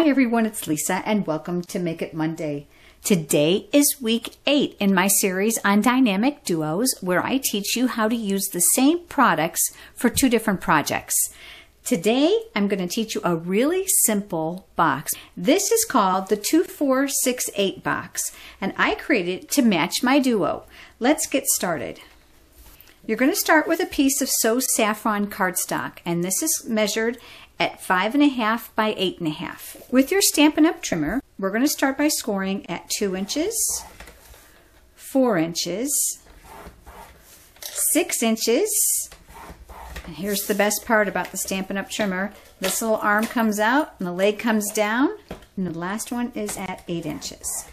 Hi everyone, it's Lisa and welcome to Make It Monday. Today is week 8 in my series on dynamic duos where I teach you how to use the same products for 2 different projects. Today I'm going to teach you a really simple box. This is called the 2468 box and I created it to match my duo. Let's get started. You're going to start with a piece of So Saffron cardstock and this is measured at 5.5 by 8.5. With your Stampin' Up! Trimmer, we're going to start by scoring at 2 inches, 4 inches, 6 inches, and here's the best part about the Stampin' Up! Trimmer. This little arm comes out and the leg comes down, and the last one is at 8 inches.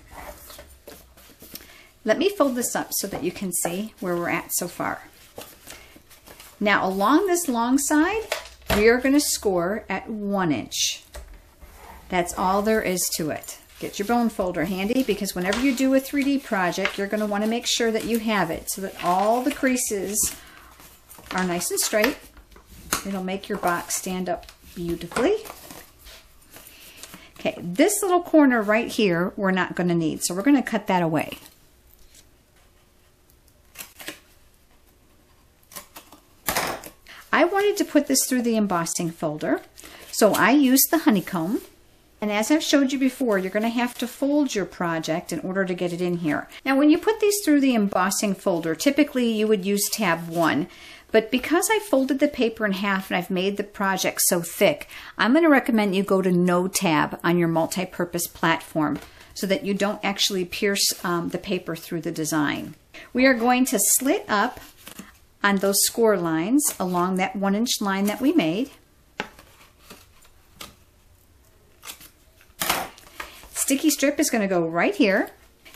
Let me fold this up so that you can see where we're at so far. Now along this long side, we are going to score at 1 inch. That's all there is to it. Get your bone folder handy because whenever you do a 3D project, you're going to want to make sure that you have it so that all the creases are nice and straight. It'll make your box stand up beautifully. Okay, this little corner right here we're not going to need, so we're going to cut that away. I wanted to put this through the embossing folder, so I used the Honeycomb. And as I've showed you before, you're going to have to fold your project in order to get it in here. Now when you put these through the embossing folder, typically you would use tab 1. But because I folded the paper in half and I've made the project so thick, I'm going to recommend you go to no tab on your multi-purpose platform so that you don't actually pierce the paper through the design. We are going to slit up on those score lines along that 1 inch line that we made. Sticky strip is going to go right here.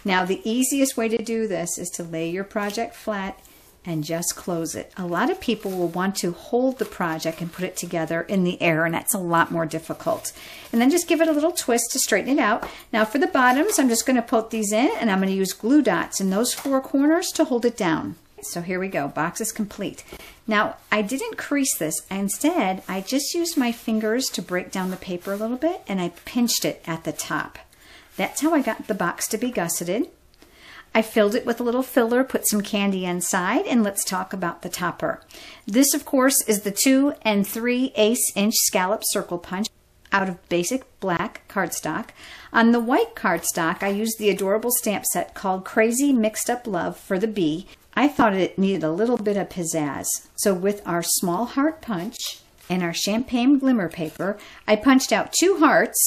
Now the easiest way to do this is to lay your project flat and just close it. A lot of people will want to hold the project and put it together in the air, and that's a lot more difficult. And then just give it a little twist to straighten it out. Now for the bottoms, I'm just going to put these in and I'm going to use glue dots in those 4 corners to hold it down. So here we go, box is complete. Now I didn't crease this, instead I just used my fingers to break down the paper a little bit and I pinched it at the top. That's how I got the box to be gusseted. I filled it with a little filler, put some candy inside, and let's talk about the topper. This of course is the 2 3/8 inch scallop circle punch out of basic black cardstock. On the white cardstock I used the adorable stamp set called Crazy Mixed Up Love for the bee. I thought it needed a little bit of pizzazz. So with our small heart punch and our champagne glimmer paper, I punched out 2 hearts.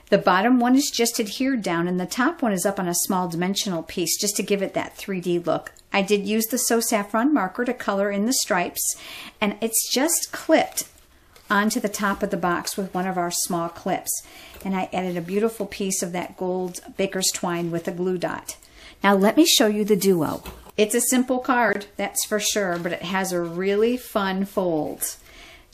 The bottom one is just adhered down and the top one is up on a small dimensional piece just to give it that 3D look. I did use the So Saffron marker to color in the stripes, and it's just clipped onto the top of the box with one of our small clips. And I added a beautiful piece of that gold baker's twine with a glue dot. Now let me show you the duo. It's a simple card, that's for sure, but it has a really fun fold.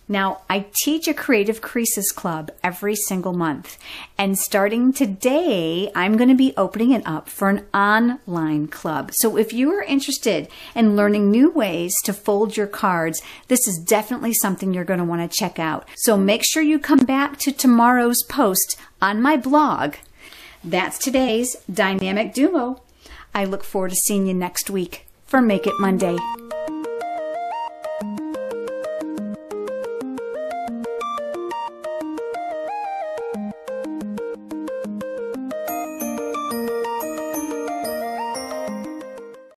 Now I teach a Creative Creases Club every single month, and starting today I'm going to be opening it up for an online club. So if you are interested in learning new ways to fold your cards, this is definitely something you're going to want to check out. So make sure you come back to tomorrow's post on my blog. That's today's Dynamic Duo. I look forward to seeing you next week for Make It Monday.